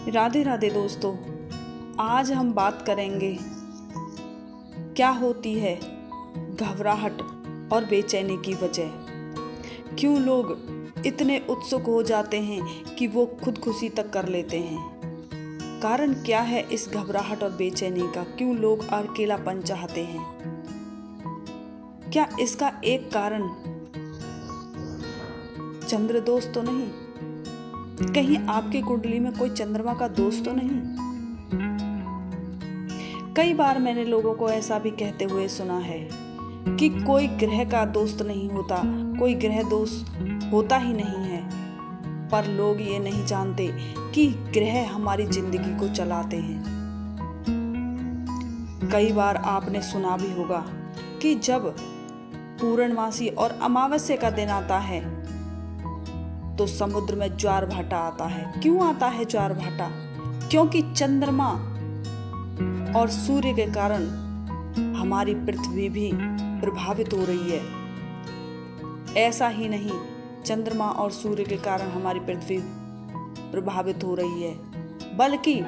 राधे राधे दोस्तों, आज हम बात करेंगे क्या होती है घबराहट और बेचैनी की वजह। क्यों लोग इतने उत्सुक हो जाते हैं कि वो खुदकुशी तक कर लेते हैं। कारण क्या है इस घबराहट और बेचैनी का? क्यों लोग अकेलापन चाहते हैं? क्या इसका एक कारण चंद्र दोष तो नहीं? कहीं आपकी कुंडली में कोई चंद्रमा का दोष तो नहीं? कई बार मैंने लोगों को ऐसा भी कहते हुए सुना है कि कोई ग्रह का दोस्त नहीं होता, कोई ग्रह दोष होता ही नहीं है। पर लोग ये नहीं जानते कि ग्रह हमारी जिंदगी को चलाते हैं। कई बार आपने सुना भी होगा कि जब पूर्णमासी और अमावस्या का दिन आता है तो समुद्र में ज्वार भाटा आता है। क्यों आता है ज्वार भाटा? क्योंकि चंद्रमा और सूर्य के कारण हमारी पृथ्वी भी प्रभावित हो रही है। ऐसा ही नहीं, चंद्रमा और सूर्य के कारण हमारी पृथ्वी प्रभावित हो रही है, बल्कि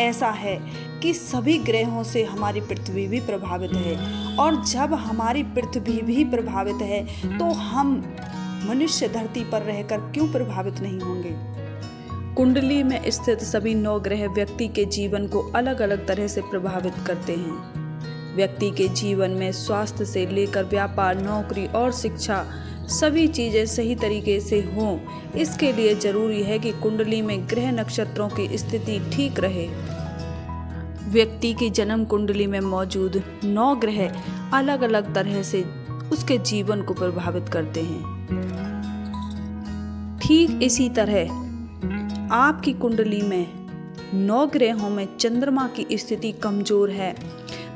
ऐसा है कि सभी ग्रहों से हमारी पृथ्वी भी प्रभावित है। और जब हमारी पृथ्वी भी प्रभावित है तो हम मनुष्य धरती पर रहकर क्यों प्रभावित नहीं होंगे? कुंडली में स्थित सभी 9 ग्रह व्यक्ति के जीवन को अलग अलग तरह से प्रभावित करते हैं। व्यक्ति के जीवन में स्वास्थ्य से लेकर व्यापार, नौकरी और शिक्षा सभी चीजें सही तरीके से हों, इसके लिए जरूरी है कि कुंडली में ग्रह नक्षत्रों की स्थिति ठीक रहे। व्यक्ति की जन्म कुंडली में मौजूद 9 ग्रह अलग अलग तरह से उसके जीवन को प्रभावित करते हैं। ठीक इसी तरह आपकी कुंडली में 9 ग्रहों में चंद्रमा की स्थिति कमजोर है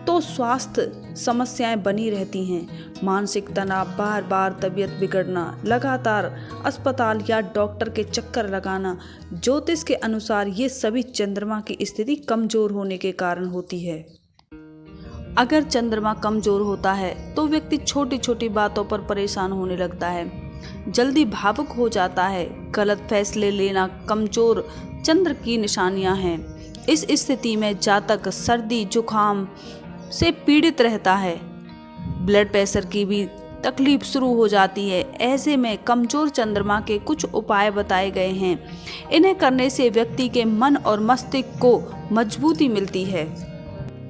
तो स्वास्थ्य समस्याएं बनी रहती हैं। मानसिक तनाव, बार बार तबीयत बिगड़ना, लगातार अस्पताल या डॉक्टर के चक्कर लगाना, ज्योतिष के अनुसार ये सभी चंद्रमा की स्थिति कमजोर होने के कारण होती है। अगर चंद्रमा कमजोर होता है तो व्यक्ति छोटी छोटी बातों पर परेशान होने लगता है, जल्दी भावुक हो जाता है, गलत फैसले लेना कमजोर चंद्र की निशानियां हैं। इस स्थिति में जातक सर्दी जुकाम से पीड़ित रहता है, ब्लड प्रेशर की भी तकलीफ शुरू हो जाती है। ऐसे में कमजोर चंद्रमा के कुछ उपाय बताए गए हैं। इन्हें करने से व्यक्ति के मन और मस्तिष्क को मजबूती मिलती है।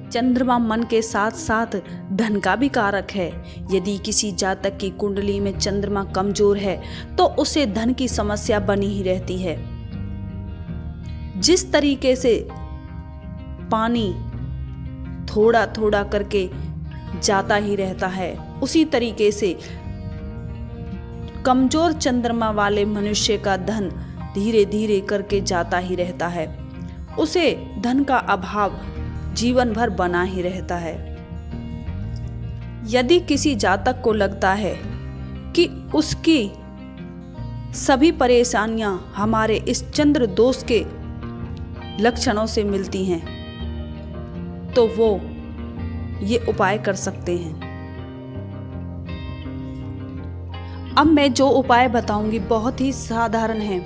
चंद्रमा मन के साथ साथ धन का भी कारक है। यदि किसी जातक की कुंडली में चंद्रमा कमजोर है तो उसे धन की समस्या बनी ही रहती है। जिस तरीके से पानी थोड़ा थोड़ा करके जाता ही रहता है, उसी तरीके से कमजोर चंद्रमा वाले मनुष्य का धन धीरे धीरे करके जाता ही रहता है। उसे धन का अभाव जीवन भर बना ही रहता है। यदि किसी जातक को लगता है कि उसकी सभी परेशानियां हमारे इस चंद्र दोष के लक्षणों से मिलती हैं तो वो ये उपाय कर सकते हैं। अब मैं जो उपाय बताऊंगी बहुत ही साधारण हैं,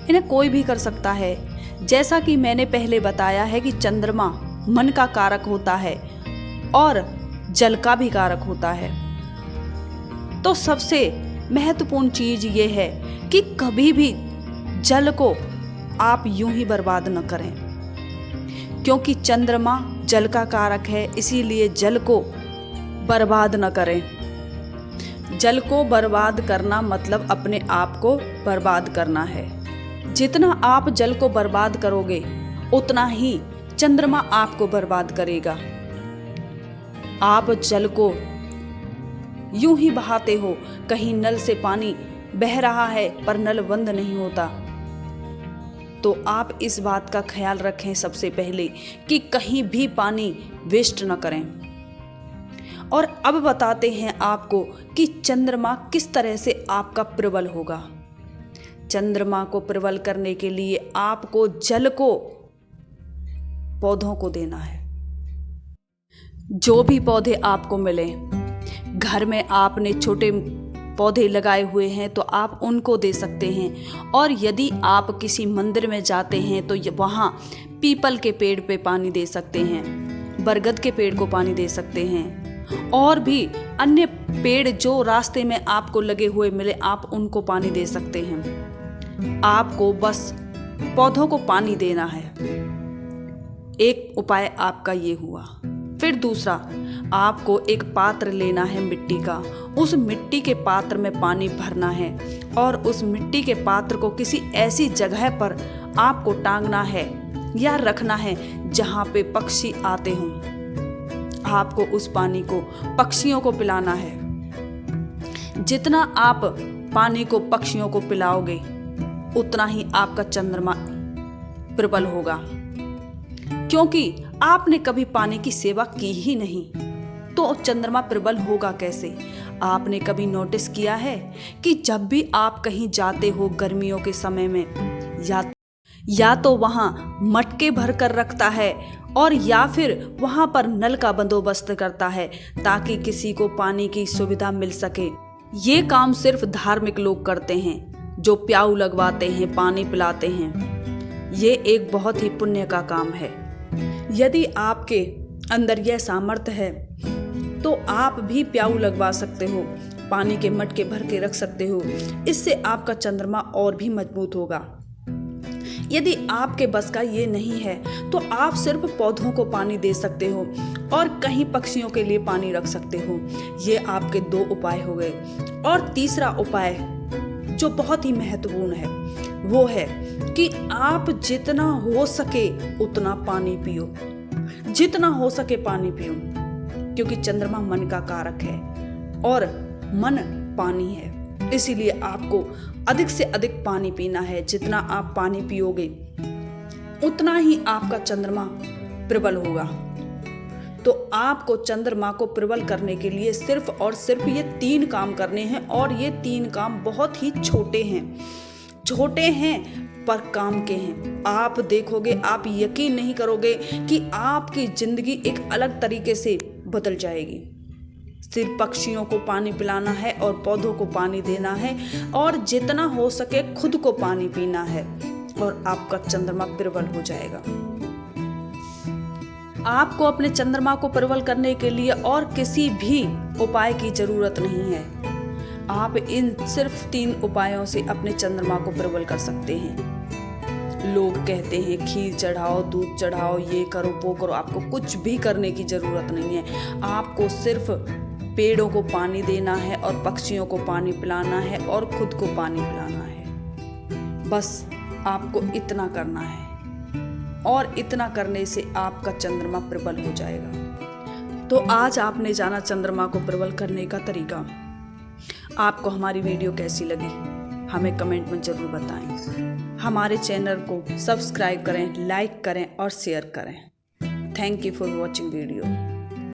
इन्हें कोई भी कर सकता है। जैसा कि मैंने पहले बताया है कि चंद्रमा मन का कारक होता है और जल का भी कारक होता है, तो सबसे महत्वपूर्ण चीज ये है कि कभी भी जल को आप यूं ही बर्बाद न करें, क्योंकि चंद्रमा जल का कारक है, इसीलिए जल को बर्बाद न करें। जल को बर्बाद करना मतलब अपने आप को बर्बाद करना है। जितना आप जल को बर्बाद करोगे उतना ही चंद्रमा आपको बर्बाद करेगा। आप जल को यूं ही बहाते हो, कहीं नल से पानी बह रहा है पर नल बंद नहीं होता, तो आप इस बात का ख्याल रखें सबसे पहले कि कहीं भी पानी वेस्ट न करें। और अब बताते हैं आपको कि चंद्रमा किस तरह से आपका प्रबल होगा। चंद्रमा को प्रबल करने के लिए आपको जल को पौधों को देना है। जो भी पौधे आपको मिले, घर में आपने छोटे पौधे लगाए हुए हैं तो आप उनको दे सकते हैं। और यदि आप किसी मंदिर में जाते हैं तो वहाँ पीपल के पेड़ पे पानी दे सकते हैं, बरगद के पेड़ को पानी दे सकते हैं, और भी अन्य पेड़ जो रास्ते में आपको लगे हुए मिले आप उनको पानी दे सकते हैं। आपको बस पौधों को पानी देना है। एक उपाय आपका ये हुआ। फिर दूसरा, आपको एक पात्र लेना है मिट्टी का। उस मिट्टी के पात्र में पानी भरना है और उस मिट्टी के पात्र को किसी ऐसी जगह पर आपको टांगना है या रखना है जहाँ पे पक्षी आते हों। आपको उस पानी को पक्षियों को पिलाना है। जितना आप पानी को पक्षियों को पिलाओगे उतना ही आपका चंद्रमा प्रबल होगा, क्योंकि आपने कभी पानी की सेवा की ही नहीं, तो चंद्रमा प्रबल होगा कैसे। आपने कभी नोटिस किया है कि जब भी आप कहीं जाते हो गर्मियों के समय में, या तो वहाँ मटके भर कर रखता है और या फिर वहाँ पर नल का बंदोबस्त करता है ताकि किसी को पानी की सुविधा मिल सके। ये काम सिर्फ धार्मिक लोग करते हैं जो प्याऊ लगवाते हैं, पानी पिलाते हैं। ये एक बहुत ही पुण्य का काम है। यदि आपके अंदर यह सामर्थ्य है तो आप भी प्याऊ लगवा सकते हो, पानी के मटके भर के रख सकते हो। इससे आपका चंद्रमा और भी मजबूत होगा। यदि आपके बस का ये नहीं है तो आप सिर्फ पौधों को पानी दे सकते हो और कहीं पक्षियों के लिए पानी रख सकते हो। ये आपके 2 उपाय हो गए। और तीसरा उपाय जो बहुत ही महत्वपूर्ण है वो है कि आप जितना हो सके उतना पानी पियो, जितना हो सके पानी पियो, क्योंकि चंद्रमा मन का कारक है और मन पानी है। इसीलिए आपको अधिक से अधिक पानी पीना है। जितना आप पानी पियोगे उतना ही आपका चंद्रमा प्रबल होगा। तो आपको चंद्रमा को प्रबल करने के लिए सिर्फ और सिर्फ ये 3 काम करने हैं, और ये 3 काम बहुत ही छोटे हैं पर काम के हैं। आप देखोगे, आप यकीन नहीं करोगे कि आपकी जिंदगी एक अलग तरीके से बदल जाएगी। सिर्फ पक्षियों को पानी पिलाना है और पौधों को पानी देना है और जितना हो सके खुद को पानी पीना है और आपका चंद्रमा प्रबल हो जाएगा। आपको अपने चंद्रमा को प्रबल करने के लिए और किसी भी उपाय की जरूरत नहीं है। आप इन सिर्फ 3 उपायों से अपने चंद्रमा को प्रबल कर सकते हैं। लोग कहते हैं खीर चढ़ाओ, दूध चढ़ाओ, ये करो वो करो। आपको कुछ भी करने की जरूरत नहीं है। आपको सिर्फ पेड़ों को पानी देना है और पक्षियों को पानी पिलाना है और खुद को पानी पिलाना है। बस आपको इतना करना है और इतना करने से आपका चंद्रमा प्रबल हो जाएगा। तो आज आपने जाना चंद्रमा को प्रबल करने का तरीका। आपको हमारी वीडियो कैसी लगी हमें कमेंट में ज़रूर बताएं। हमारे चैनल को सब्सक्राइब करें, लाइक करें और शेयर करें। Thank you for watching video.